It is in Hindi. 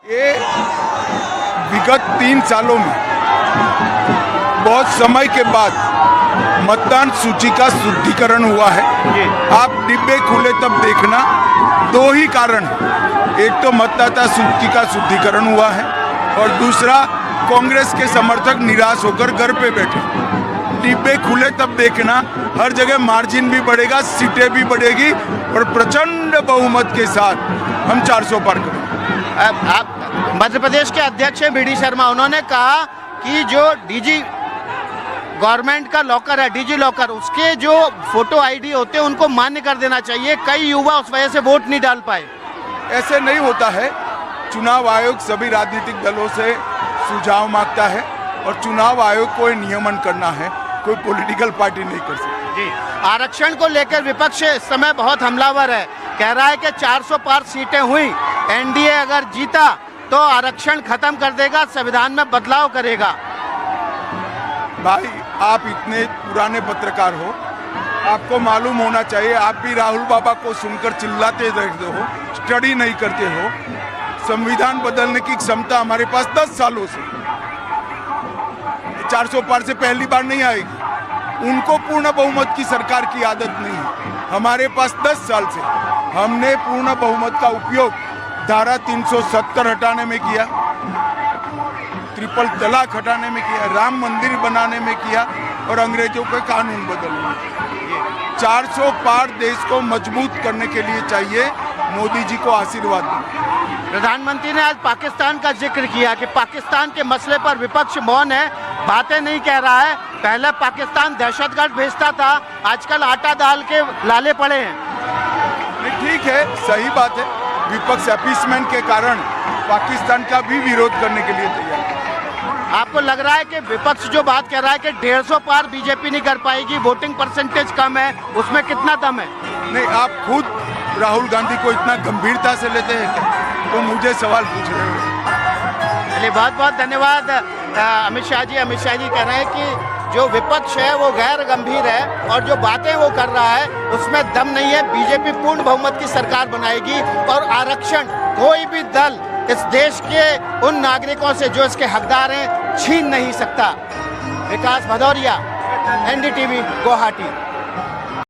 ये विगत 3 सालों में बहुत समय के बाद मतदान सूची का शुद्धिकरण हुआ है। आप डिब्बे खुले तब देखना, 2 ही कारण, एक तो मतदाता सूची का शुद्धिकरण हुआ है और दूसरा कांग्रेस के समर्थक निराश होकर घर पे बैठे। डिब्बे खुले तब देखना, हर जगह मार्जिन भी बढ़ेगा, सीटें भी बढ़ेगी और प्रचंड बहुमत के साथ हम 400 पार करेंगे। आप मध्य प्रदेश के अध्यक्ष हैं बीडी शर्मा, उन्होंने कहा कि जो डीजी गवर्नमेंट का लॉकर है, डीजी लॉकर, उसके जो फोटो आईडी होते हैं उनको मान्य कर देना चाहिए। कई युवा उस वजह से वोट नहीं डाल पाए। ऐसे नहीं होता है। चुनाव आयोग सभी राजनीतिक दलों से सुझाव मांगता है और चुनाव आयोग को नियमन करना है, कोई पॉलिटिकल पार्टी नहीं कर सकती। जी, आरक्षण को लेकर विपक्ष इस समय बहुत हमलावर है, कह रहा है कि 400 पार सीटें हुई, एनडीए अगर जीता तो आरक्षण खत्म कर देगा, संविधान में बदलाव करेगा। भाई, आप इतने पुराने पत्रकार हो, आपको मालूम होना चाहिए। आप भी राहुल बाबा को सुनकर चिल्लाते रहते हो, स्टडी नहीं करते हो। संविधान बदलने की क्षमता हमारे पास 10 सालों से, 400 पार से पहली बार नहीं आएगी। उनको पूर्ण बहुमत की सरकार की आदत नहीं है। हमारे पास 10 साल से हमने पूर्ण बहुमत का उपयोग धारा 370 हटाने में किया, ट्रिपल तलाक हटाने में किया, राम मंदिर बनाने में किया और अंग्रेजों के कानून बदलने में। 400 पार देश को मजबूत करने के लिए चाहिए। मोदी जी को आशीर्वाद दें। प्रधानमंत्री ने आज पाकिस्तान का जिक्र किया कि पाकिस्तान के मसले पर विपक्ष मौन है, बातें नहीं कह रहा है। पहले पाकिस्तान दहशतगर्द भेजता था, आजकल आटा दाल के लाले पड़े हैं। ठीक है, सही बात है। विपक्ष अपीसमेंट के कारण पाकिस्तान का भी विरोध करने के लिए तैयार है। आपको लग रहा है कि विपक्ष जो बात कह रहा है कि 150 पार बीजेपी नहीं कर पाएगी, वोटिंग परसेंटेज कम है, उसमें कितना दम है? नहीं, आप खुद राहुल गांधी को इतना गंभीरता से लेते हैं क्या? तो मुझे सवाल पूछ रहे हो। चलिए, बहुत बहुत धन्यवाद अमित शाह जी। अमित शाह जी कह रहे हैं कि जो विपक्ष है वो गैर गंभीर है और जो बातें वो कर रहा है उसमें दम नहीं है। बीजेपी पूर्ण बहुमत की सरकार बनाएगी और आरक्षण कोई भी दल इस देश के उन नागरिकों से जो इसके हकदार हैं छीन नहीं सकता। विकास भदौरिया, एनडीटीवी, गुवाहाटी।